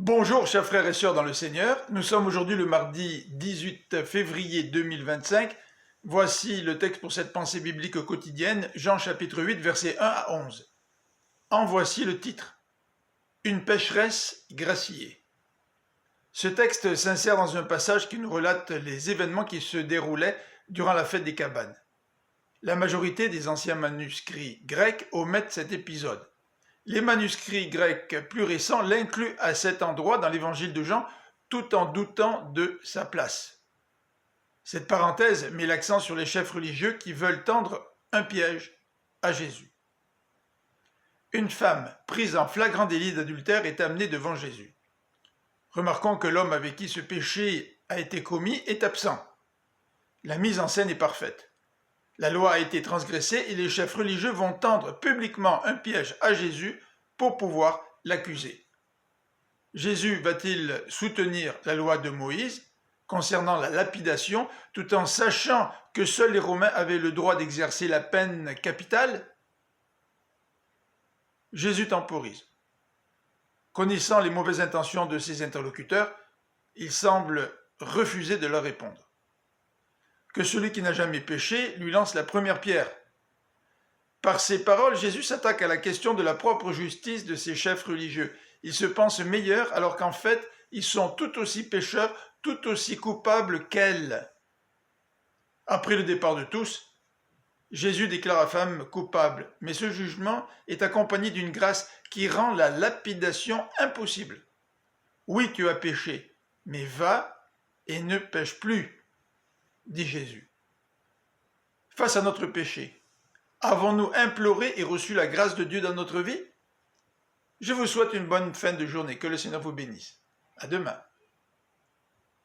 Bonjour chers frères et sœurs dans le Seigneur, nous sommes aujourd'hui le mardi 18 février 2025. Voici le texte pour cette pensée biblique quotidienne, Jean chapitre 8 versets 1 à 11. En voici le titre, Une pécheresse graciée. Ce texte s'insère dans un passage qui nous relate les événements qui se déroulaient durant la fête des cabanes. La majorité des anciens manuscrits grecs omettent cet épisode. Les manuscrits grecs plus récents l'incluent à cet endroit dans l'évangile de Jean, tout en doutant de sa place. Cette parenthèse met l'accent sur les chefs religieux qui veulent tendre un piège à Jésus. Une femme prise en flagrant délit d'adultère est amenée devant Jésus. Remarquons que l'homme avec qui ce péché a été commis est absent. La mise en scène est parfaite. La loi a été transgressée et les chefs religieux vont tendre publiquement un piège à Jésus pour pouvoir l'accuser. Jésus va-t-il soutenir la loi de Moïse concernant la lapidation tout en sachant que seuls les Romains avaient le droit d'exercer la peine capitale? Jésus temporise. Connaissant les mauvaises intentions de ses interlocuteurs, il semble refuser de leur répondre. Que celui qui n'a jamais péché lui lance la première pierre. Par ces paroles, Jésus s'attaque à la question de la propre justice de ces chefs religieux. Ils se pensent meilleurs alors qu'en fait, ils sont tout aussi pécheurs, tout aussi coupables qu'elle. Après le départ de tous, Jésus déclare la femme coupable, mais ce jugement est accompagné d'une grâce qui rend la lapidation impossible. Oui, tu as péché, mais va et ne pêche plus, dit Jésus. Face à notre péché, avons-nous imploré et reçu la grâce de Dieu dans notre vie? Je vous souhaite une bonne fin de journée. Que le Seigneur vous bénisse. À demain.